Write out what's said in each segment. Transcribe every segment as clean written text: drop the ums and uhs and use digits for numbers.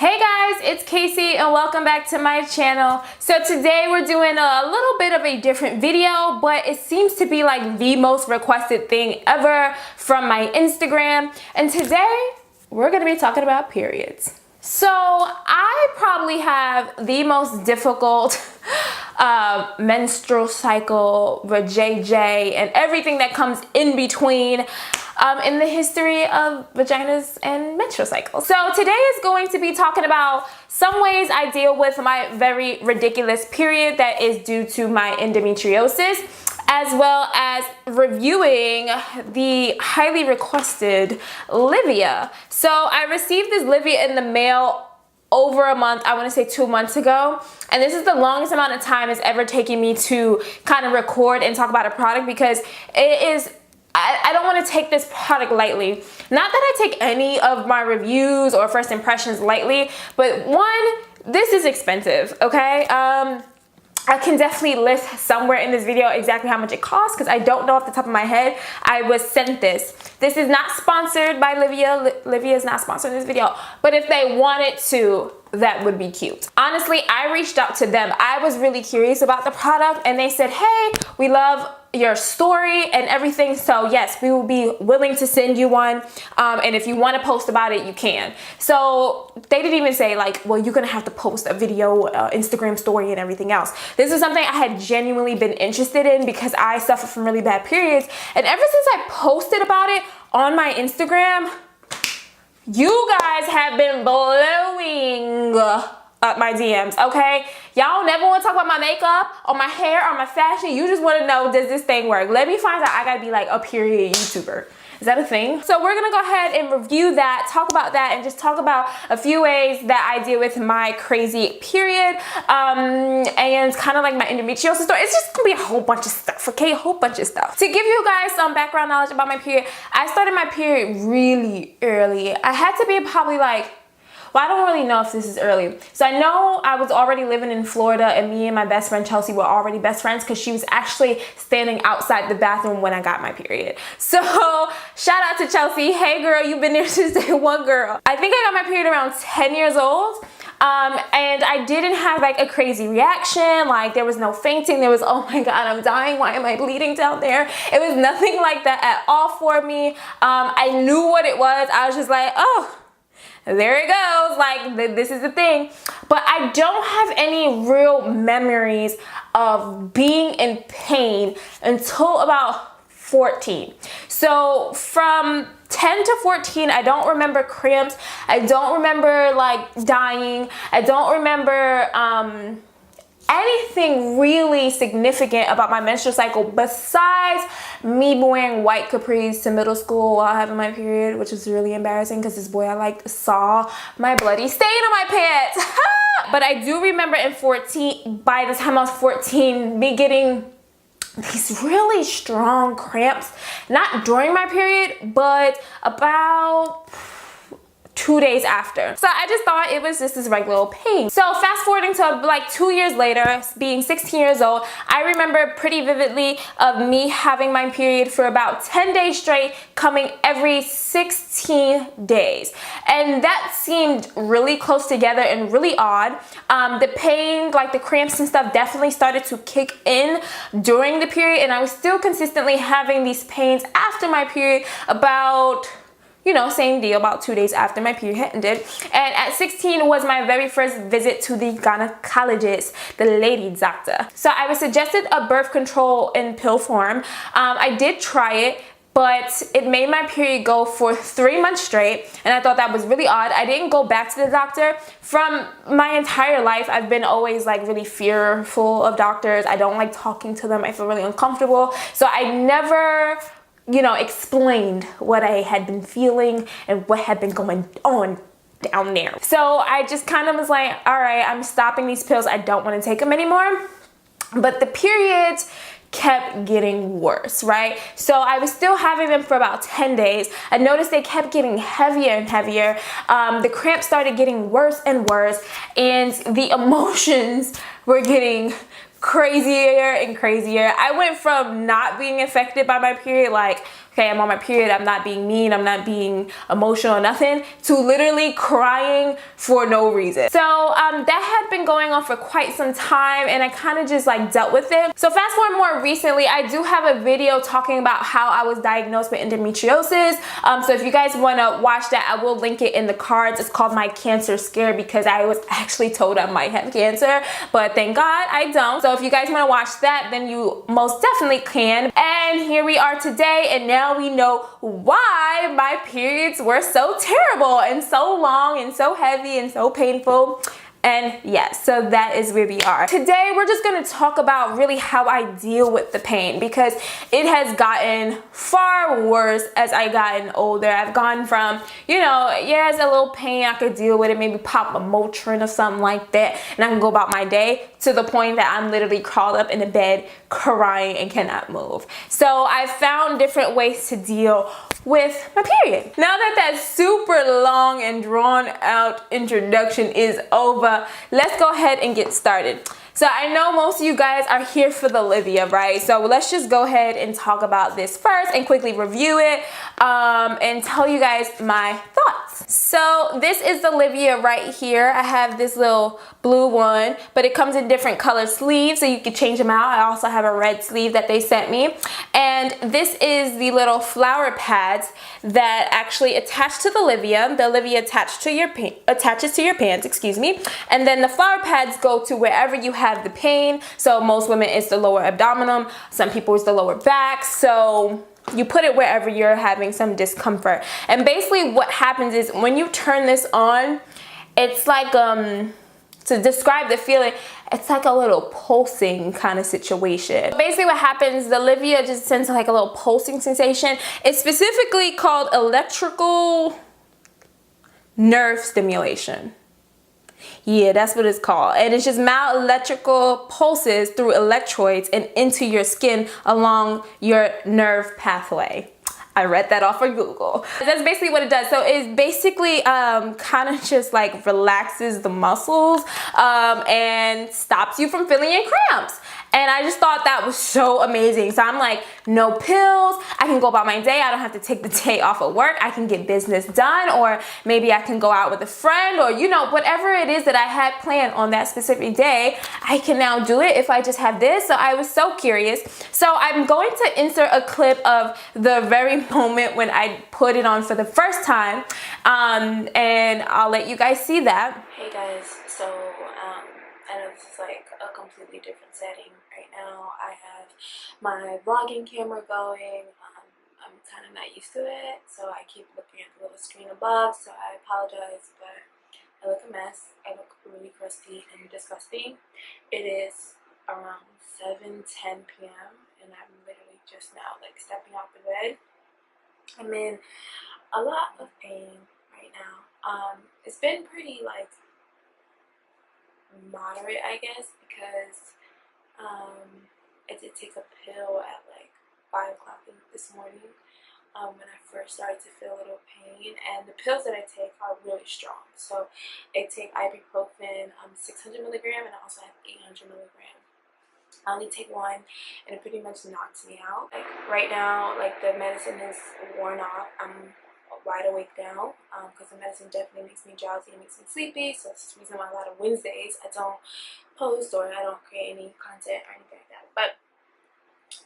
Hey guys, it's Casey and welcome back to my channel. So today we're doing a little bit of a different video, but it seems to be like the most requested thing ever from my Instagram. And today we're gonna be talking about periods. So I probably have the most difficult menstrual cycle, JJ, and everything that comes in between in the history of vaginas and menstrual cycles. So today is going to be talking about some ways I deal with my very ridiculous period that is due to my endometriosis, as well as reviewing the highly requested Livia. So I received this Livia in the mail over a month, I want to say 2 months ago, and this is the longest amount of time it's ever taken me to kind of record and talk about a product, because it is, I don't want to take this product lightly. Not that I take any of my reviews or first impressions lightly, but one, this is expensive, okay? I can definitely list somewhere in this video exactly how much it costs, because I don't know off the top of my head. I was sent this. This is not sponsored by Livia. Livia is not sponsoring this video, but if they wanted to, that would be cute. Honestly, I reached out to them. I was really curious about the product, and they said, hey, we love your story and everything, so yes, we will be willing to send you one, and if you want to post about it, you can. So they didn't even say like, well, you're gonna have to post a video, Instagram story and everything else. This is something I had genuinely been interested in because I suffer from really bad periods, and ever since I posted about it on my Instagram, you guys have been blowing up my DMs, okay? Y'all never want to talk about my makeup or my hair or my fashion. You just want to know, does this thing work? Let me find out I gotta be like a period YouTuber. Is that a thing? So we're gonna go ahead and review that, talk about that, and just talk about a few ways that I deal with my crazy period, and kind of like my endometriosis story. It's just gonna be a whole bunch of stuff, okay? A whole bunch of stuff. To give you guys some background knowledge about my period, I started my period really early. I had to be probably like, well, I don't really know if this is early. So I know I was already living in Florida, and me and my best friend Chelsea were already best friends because she was actually standing outside the bathroom when I got my period. So shout out to Chelsea. Hey girl, you've been there since day one, girl. I think I got my period around 10 years old. And I didn't have like a crazy reaction. Like there was no fainting. There was, oh my God, I'm dying. Why am I bleeding down there? It was nothing like that at all for me. I knew what it was. I was just like, oh, there it goes, like this is the thing. But I don't have any real memories of being in pain until about 14. So from 10 to 14, I don't remember cramps. I don't remember like dying. I don't remember anything really significant about my menstrual cycle besides me wearing white capris to middle school while having my period, which was really embarrassing because this boy I liked saw my bloody stain on my pants. But I do remember in 14, by the time I was 14, me getting these really strong cramps, not during my period, but about 2 days after. So I just thought it was just this regular old pain. So fast forwarding to like 2 years later, being 16 years old, I remember pretty vividly of me having my period for about 10 days straight, coming every 16 days. And that seemed really close together and really odd. The pain, like the cramps and stuff, definitely started to kick in during the period, and I was still consistently having these pains after my period about, you know, same deal, about 2 days after my period ended. And at 16 was my very first visit to the gynecologist, the lady doctor. So I was suggested a birth control in pill form. I did try it, but it made my period go for 3 months straight, and I thought that was really odd. I didn't go back to the doctor. From my entire life, I've been always like really fearful of doctors. I don't like talking to them. I feel really uncomfortable. So I never, you know, explained what I had been feeling and what had been going on down there. So I just kind of was like, all right, I'm stopping these pills. I don't want to take them anymore. But the periods kept getting worse, right? So I was still having them for about 10 days. I noticed they kept getting heavier and heavier. The cramps started getting worse and worse, and the emotions were getting crazier and crazier. I went from not being affected by my period like okay, I'm on my period, I'm not being mean, I'm not being emotional, nothing, to literally crying for no reason. So that had been going on for quite some time, and I kind of just like dealt with it. So fast forward more recently, I do have a video talking about how I was diagnosed with endometriosis. So if you guys want to watch that, I will link it in the cards. It's called My Cancer Scare, because I was actually told I might have cancer, but thank God I don't. So if you guys want to watch that, then you most definitely can. And here we are today, and now we know why my periods were so terrible and so long and so heavy and so painful. And yes, so that is where we are. Today, we're just gonna talk about really how I deal with the pain, because it has gotten far worse as I gotten older. I've gone from, you know, yeah, it's a little pain, I could deal with it, maybe pop a Motrin or something like that, and I can go about my day, to the point that I'm literally crawled up in the bed crying and cannot move. So I found different ways to deal with my period. Now that that super long and drawn out introduction is over, let's go ahead and get started. So I know most of you guys are here for the Livia, right? So let's just go ahead and talk about this first and quickly review it and tell you guys my thoughts. So this is the Livia right here. I have this little blue one, but it comes in different color sleeves, so you can change them out. I also have a red sleeve that they sent me. And this is the little flower pads that actually attach to the Livia. The Livia attaches to your pants, excuse me. And then the flower pads go to wherever you have the pain. So most women it's the lower abdomen, some people it's the lower back. So you put it wherever you're having some discomfort. And basically what happens is when you turn this on, it's like to describe the feeling, it's like a little pulsing kind of situation. Basically what happens, the Livia just sends like a little pulsing sensation. It's specifically called electrical nerve stimulation. Yeah, that's what it's called. And it's just mild electrical pulses through electrodes and into your skin along your nerve pathway. I read that off of Google. That's basically what it does. So it's basically kind of just like relaxes the muscles and stops you from feeling your cramps. And I just thought that was so amazing. So I'm like, no pills. I can go about my day. I don't have to take the day off of work. I can get business done, or maybe I can go out with a friend, or you know, whatever it is that I had planned on that specific day, I can now do it if I just have this. So I was so curious. So I'm going to insert a clip of the very moment when I put it on for the first time, and I'll let you guys see that. Hey guys, so I know this is like a completely different setting. Right now I have my vlogging camera going. I'm kind of not used to it, so I keep looking at the little screen above, so I apologize, but I look a mess. I look really crusty and disgusting. It is around 7:10 p.m. and I'm literally just now like stepping out the bed. I'm in a lot of pain right now. It's been pretty like moderate, I guess, because I did take a pill at like 5 o'clock this morning when I first started to feel a little pain, and the pills that I take are really strong. So I take ibuprofen 600 milligram, and I also have 800 milligram. I only take one, and it pretty much knocks me out. Like right now, like the medicine is worn off. I'm wide awake now because the medicine definitely makes me drowsy and makes me sleepy. So that's the reason why a lot of Wednesdays I don't post or I don't create any content or anything like that. But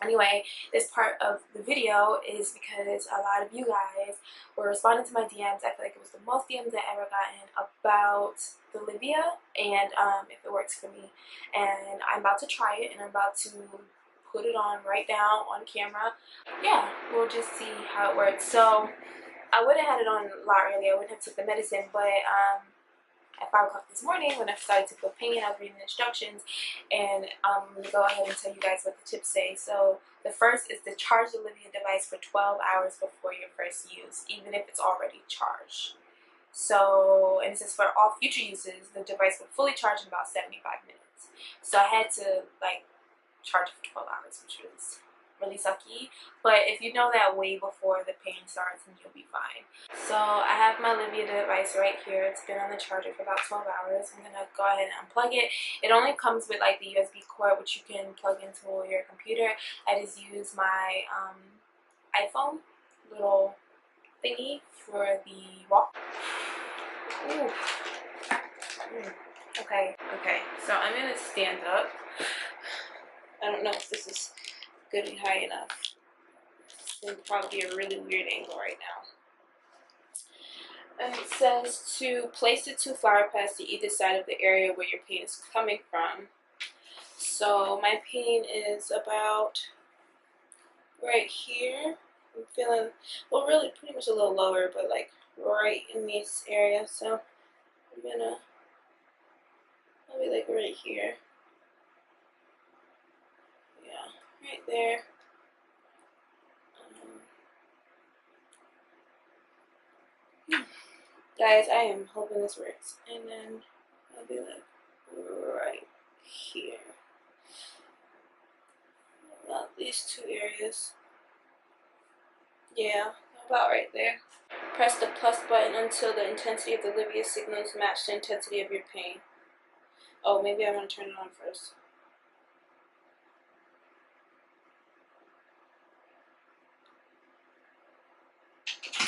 anyway, this part of the video is because a lot of you guys were responding to my DMs. I feel like it was the most DMs I ever gotten about the Livia and if it works for me. And I'm about to try it, and I'm about to put it on right now on camera. Yeah, we'll just see how it works. So I would have had it on a lot earlier. I wouldn't have took the medicine, but at 5 o'clock this morning when I started to feel pain, I was reading the instructions, and I'm going to go ahead and tell you guys what the tips say. So the first is to charge the Livia device for 12 hours before your first use, even if it's already charged. So, and it says for all future uses, the device will fully charge in about 75 minutes. So I had to like charge it for 12 hours, which was really sucky, but if you know that way before the pain starts, then you'll be fine. So I have my Livia device right here. It's been on the charger for about 12 hours. I'm gonna go ahead and unplug it. It only comes with like the USB cord, which you can plug into your computer. I just use my iPhone little thingy for the walk. Ooh. Okay, so I'm gonna stand up. I don't know if this is good and high enough. It's gonna probably be a really weird angle right now. And it says to place the 2 flower pads to either side of the area where your pain is coming from. So my pain is about right here. I'm feeling, well, really pretty much a little lower, but like right in this area. So I'm gonna, I'll be like right here. Yeah, right there. Guys, I am hoping this works. And then I'll be like right here. About these 2 areas. Yeah, about right there. Press the plus button until the intensity of the Livia signals match the intensity of your pain. Oh, maybe I want to turn it on first.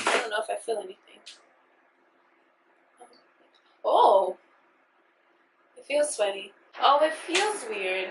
I don't know if I feel anything. Oh, it feels sweaty. Oh, it feels weird.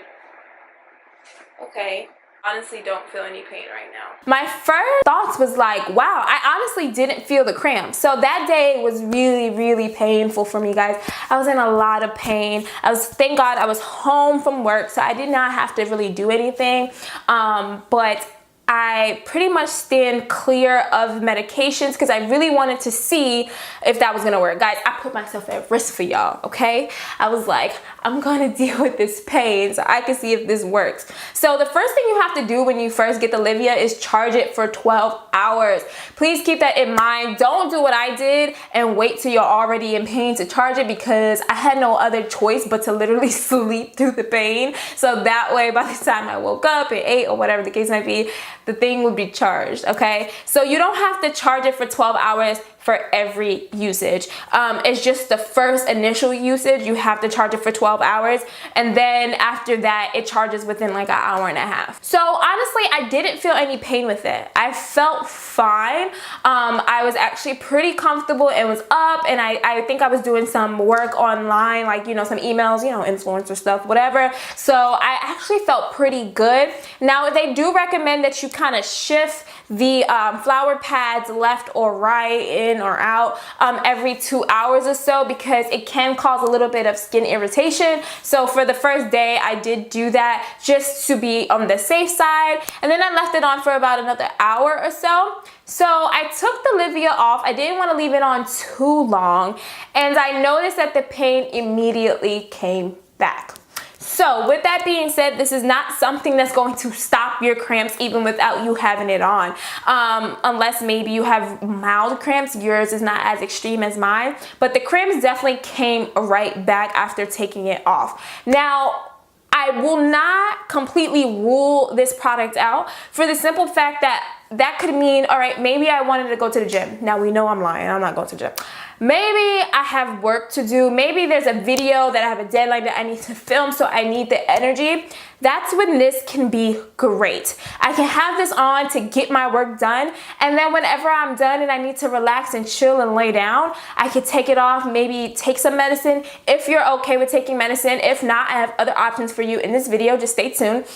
Okay. Honestly don't feel any pain right now. My first thoughts was like, wow, I honestly didn't feel the cramps. So that day was really painful for me, guys. I was in a lot of pain. Thank God I was home from work, so I did not have to really do anything. But I pretty much stand clear of medications because I really wanted to see if that was gonna work. Guys, I put myself at risk for y'all, okay? I was like, I'm gonna deal with this pain so I can see if this works. So the first thing you have to do when you first get the Livia is charge it for 12 hours. Please keep that in mind. Don't do what I did and wait till you're already in pain to charge it, because I had no other choice but to literally sleep through the pain. So that way, by the time I woke up and ate or whatever the case might be, the thing would be charged, okay? So you don't have to charge it for 12 hours for every usage. It's just the first initial usage, you have to charge it for 12 hours. And then after that, it charges within like an hour and a half. So honestly, I didn't feel any pain with it. I felt fine. I was actually pretty comfortable and was up, and I think I was doing some work online, like, you know, some emails, you know, influencer stuff, whatever. So I actually felt pretty good. Now, they do recommend that you kind of shift the flower pads left or right, in or out, every 2 hours or so, because it can cause a little bit of skin irritation. So for the first day, I did do that just to be on the safe side, and then I left it on for about another hour or so. So I took the Livia off. I didn't want to leave it on too long, and I noticed that the pain immediately came back. So with that being said, this is not something that's going to stop your cramps even without you having it on. Unless maybe you have mild cramps. Yours is not as extreme as mine. But the cramps definitely came right back after taking it off. Now, I will not completely rule this product out for the simple fact that that could mean, all right, maybe I wanted to go to the gym. Now we know I'm lying. I'm not going to the gym. Maybe I have work to do. Maybe there's a video that I have a deadline that I need to film, so I need the energy. That's when this can be great. I can have this on to get my work done, and then whenever I'm done and I need to relax and chill and lay down, I could take it off, maybe take some medicine if you're okay with taking medicine. If not, I have other options for you in this video. Just stay tuned.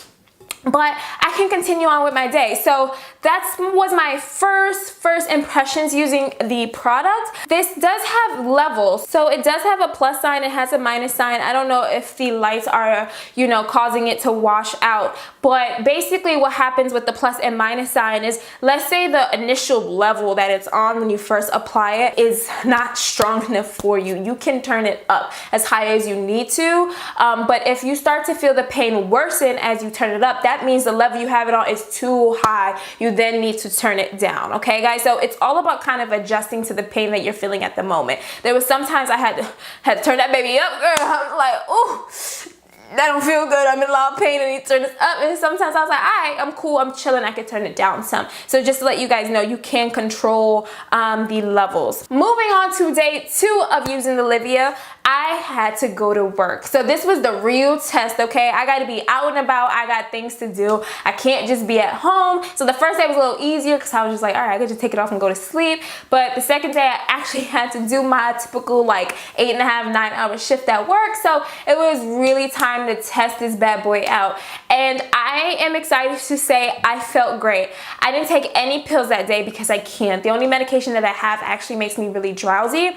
But I can continue on with my day. So that was my first impressions using the product. This does have levels. So it does have a plus sign, it has a minus sign. I don't know if the lights are, you know, causing it to wash out. But basically what happens with the plus and minus sign is, let's say the initial level that it's on when you first apply it is not strong enough for you. You can turn it up as high as you need to. But if you start to feel the pain worsen as you turn it up, that means the level you have it on is too high. You then need to turn it down. Okay, guys? So it's all about kind of adjusting to the pain that you're feeling at the moment. There was sometimes I had to turn that baby up, girl. I was like, ooh, that don't feel good. I'm in a lot of pain. I need to turn this up. And sometimes I was like, all right, I'm cool. I'm chilling. I can turn it down some. So just to let you guys know, you can control the levels. Moving on to day 2 of using the Livia. I had to go to work. So this was the real test, okay? I got to be out and about. I got things to do. I can't just be at home. So the first day was a little easier because I was just like, all right, I could just take it off and go to sleep. But the second day, I actually had to do my typical like 8.5, 9-hour shift at work. So it was really time to test this bad boy out. And I am excited to say I felt great. I didn't take any pills that day because I can't. The only medication that I have actually makes me really drowsy.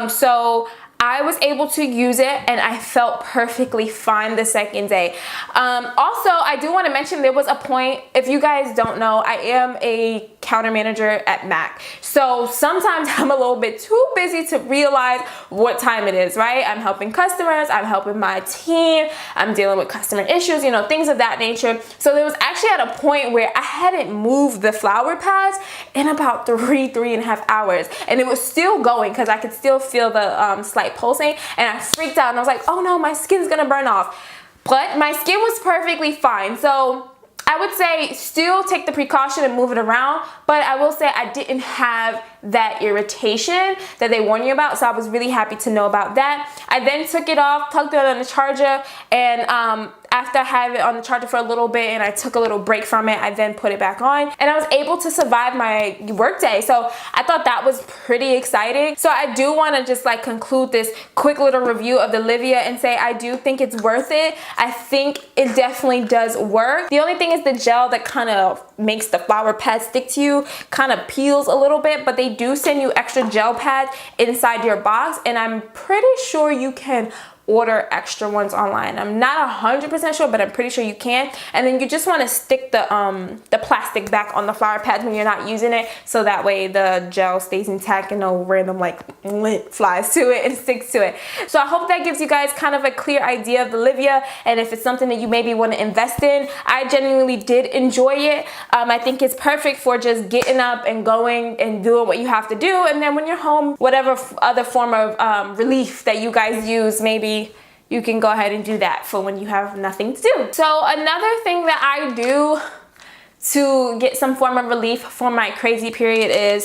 So I was able to use it and I felt perfectly fine the second day. Also, I do want to mention there was a point, if you guys don't know, I am a counter manager at Mac. So sometimes I'm a little bit too busy to realize what time it is, right? I'm helping customers, I'm helping my team, I'm dealing with customer issues, you know, things of that nature. So there was actually at a point where I hadn't moved the flower pads in about 3.5 hours. And it was still going because I could still feel the slight pulsing, and I freaked out and I was like, oh no, my skin's gonna burn off. But my skin was perfectly fine. So I would say still take the precaution and move it around, but I will say I didn't have that irritation that they warn you about, so I was really happy to know about that. I then took it off, plugged it on the charger, and after I had it on the charger for a little bit and I took a little break from it, I then put it back on and I was able to survive my work day. So I thought that was pretty exciting. So I do want to just like conclude this quick little review of the Livia and say I do think it's worth it. I think it definitely does work. The only thing is the gel that kind of makes the flower pad stick to you kind of peels a little bit, but they do send you extra gel pads inside your box, and I'm pretty sure you can order extra ones online. I'm not 100% sure, but I'm pretty sure you can. And then you just want to stick the plastic back on the flower pads when you're not using it, so that way the gel stays intact and no random like lint flies to it and sticks to it. So I hope that gives you guys kind of a clear idea of the Livia, and if it's something that you maybe want to invest in. I genuinely did enjoy it. I think it's perfect for just getting up and going and doing what you have to do, and then when you're home, whatever other form of relief that you guys use, maybe you can go ahead and do that for when you have nothing to do. So another thing that I do to get some form of relief for my crazy period is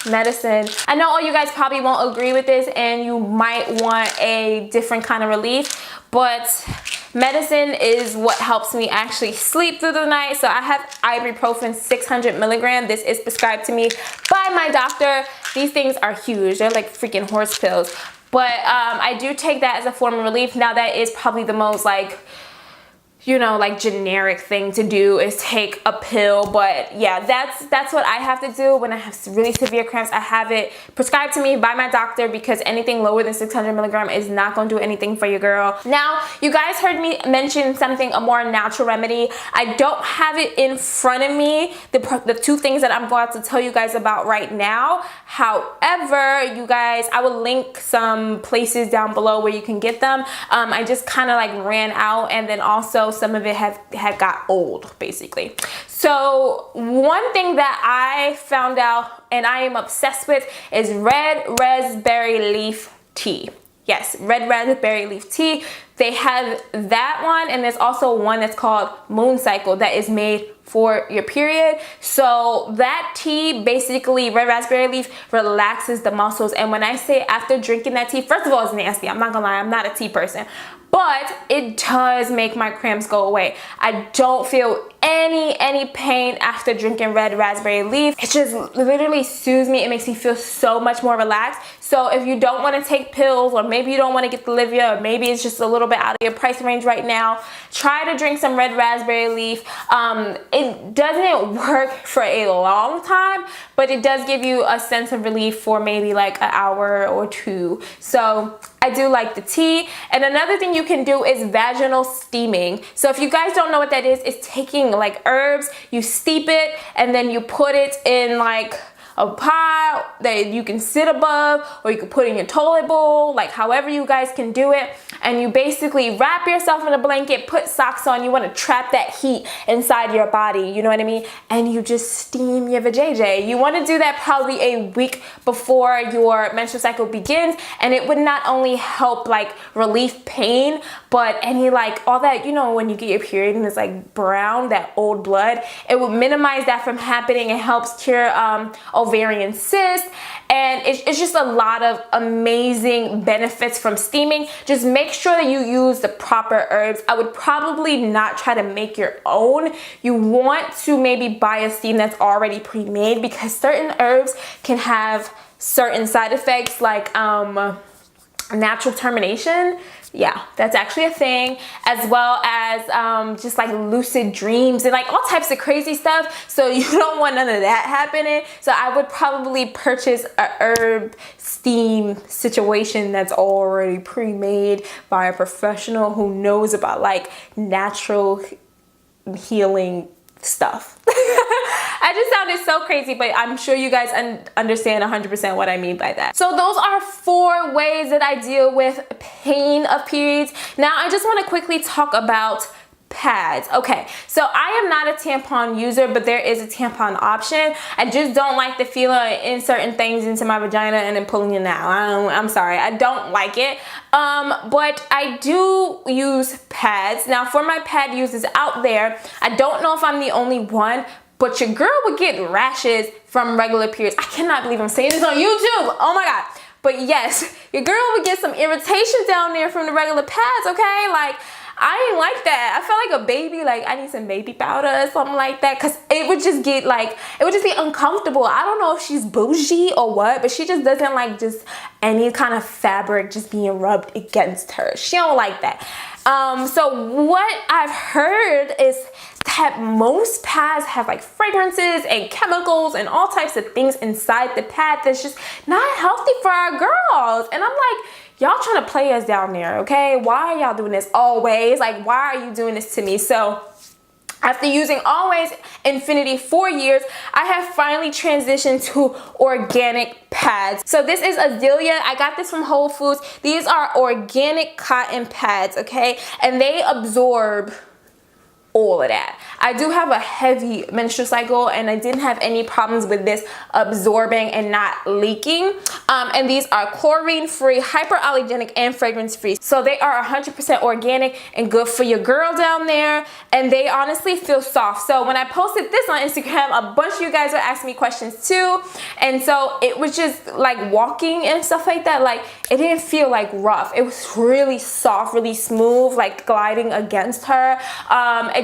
medicine. I know all you guys probably won't agree with this and you might want a different kind of relief, but medicine is what helps me actually sleep through the night. So I have ibuprofen 600 milligram. This is prescribed to me by my doctor. These things are huge. They're like freaking horse pills. But I do take that as a form of relief. Now that is probably the most like, you know, like generic thing to do is take a pill. But yeah, that's what I have to do when I have really severe cramps. I have it prescribed to me by my doctor because anything lower than 600 milligram is not going to do anything for your girl. Now, you guys heard me mention something, a more natural remedy. I don't have it in front of me, the two things that I'm going to tell you guys about right now. However, you guys, I will link some places down below where you can get them. I just kind of like ran out, and then also some of it had got old basically. So one thing that I found out and I am obsessed with is red raspberry leaf tea. Yes, red raspberry leaf tea. They have that one, and there's also one that's called Moon Cycle that is made for your period. So that tea, basically red raspberry leaf, relaxes the muscles. And when I say after drinking that tea, first of all, it's nasty. I'm not gonna lie, I'm not a tea person. But it does make my cramps go away. I don't feel any pain after drinking red raspberry leaf. It just literally soothes me. It makes me feel so much more relaxed. So if you don't want to take pills, or maybe you don't want to get the Livia, or maybe it's just a little bit out of your price range right now, try to drink some red raspberry leaf. It doesn't work for a long time, but it does give you a sense of relief for maybe like an hour or two. So I do like the tea. And another thing you can do is vaginal steaming. So if you guys don't know what that is, it's taking like herbs, you steep it, and then you put it in like a pot that you can sit above, or you can put in your toilet bowl, like however you guys can do it. And you basically wrap yourself in a blanket, put socks on. You want to trap that heat inside your body, you know what I mean? And you just steam your vajayjay. You want to do that probably a week before your menstrual cycle begins, and it would not only help like relieve pain, but any like all that, you know, when you get your period and it's like brown, that old blood, it will minimize that from happening. It helps cure ovarian cysts, and it's just a lot of amazing benefits from steaming. Just make sure that you use the proper herbs. I would probably not try to make your own. You want to maybe buy a steam that's already pre-made, because certain herbs can have certain side effects, like natural termination. Yeah, that's actually a thing, as well as just like lucid dreams and like all types of crazy stuff. So you don't want none of that happening. So I would probably purchase a herb steam situation that's already pre-made by a professional who knows about like natural healing stuff. I just sounded so crazy, but I'm sure you guys understand 100% what I mean by that. So those are 4 ways that I deal with pain of periods. Now I just want to quickly talk about pads. Okay, so I am not a tampon user, but there is a tampon option. I just don't like the feel of inserting things into my vagina and then pulling it out. I'm sorry, I don't like it. But I do use pads. Now for my pad users out there, I don't know if I'm the only one, but your girl would get rashes from regular periods. I cannot believe I'm saying this on YouTube. Oh my God. But yes, your girl would get some irritation down there from the regular pads, okay? Like, I ain't like that. I felt like a baby, like I need some baby powder or something like that, because it would just get like, it would just be uncomfortable. I don't know if she's bougie or what, but she just doesn't like just any kind of fabric just being rubbed against her. She don't like that. So what I've heard is that most pads have like fragrances and chemicals and all types of things inside the pad that's just not healthy for our girls. And I'm like, y'all trying to play us down there, okay? Why are y'all doing this always? Like, why are you doing this to me? So after using Always Infinity 4 years, I have finally transitioned to organic pads. So this is Azalea. I got this from Whole Foods. These are organic cotton pads, okay? And they absorb all of that. I do have a heavy menstrual cycle, and I didn't have any problems with this absorbing and not leaking. And these are chlorine free, hyperallergenic, and fragrance free. So they are 100% organic and good for your girl down there. And they honestly feel soft. So when I posted this on Instagram, a bunch of you guys were asking me questions too. And so it was just like walking and stuff like that. Like, it didn't feel like rough. It was really soft, really smooth, like gliding against her.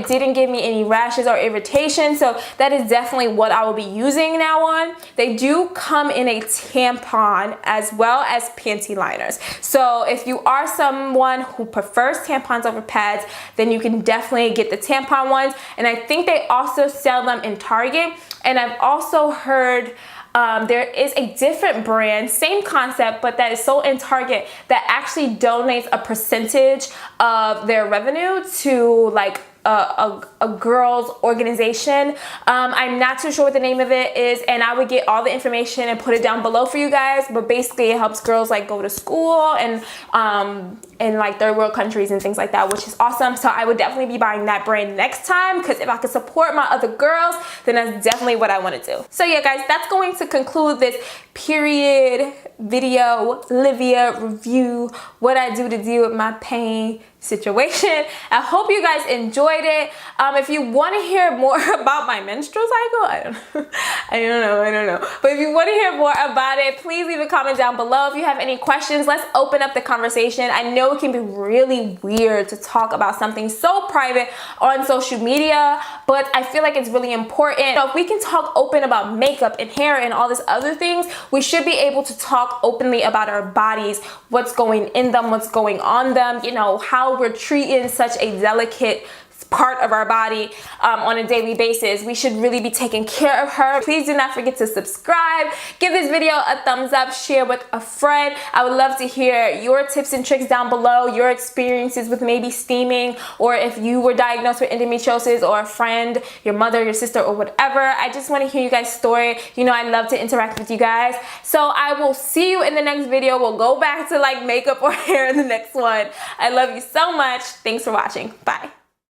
It didn't give me any rashes or irritation, so that is definitely what I will be using now on. They do come in a tampon as well as panty liners. So if you are someone who prefers tampons over pads, then you can definitely get the tampon ones. And I think they also sell them in Target. And I've also heard there is a different brand, same concept, but that is sold in Target, that actually donates a percentage of their revenue to like a girls organization. I'm not too sure what the name of it is, and I would get all the information and put it down below for you guys. But basically it helps girls like go to school and in like third world countries and things like that, which is awesome. So I would definitely be buying that brand next time, because if I could support my other girls, then that's definitely what I want to do. So yeah guys, that's going to conclude this period video Livia review, what I do to deal with my pain situation. I hope you guys enjoyed it. If you want to hear more about my menstrual cycle, I don't know. But if you want to hear more about it, please leave a comment down below. If you have any questions, let's open up the conversation. I know it can be really weird to talk about something so private on social media, but I feel like it's really important. So if we can talk open about makeup and hair and all this other things, we should be able to talk openly about our bodies, what's going in them, what's going on them, you know, how we're treating such a delicate part of our body on a daily basis. We should really be taking care of her. Please do not forget to subscribe, give this video a thumbs up, share with a friend. I would love to hear your tips and tricks down below, your experiences with maybe steaming, or if you were diagnosed with endometriosis, or a friend, your mother, your sister, or whatever. I just want to hear you guys' story. You know, I love to interact with you guys. So I will see you in the next video. We'll go back to like makeup or hair in the next one. I love you so much. Thanks for watching. Bye.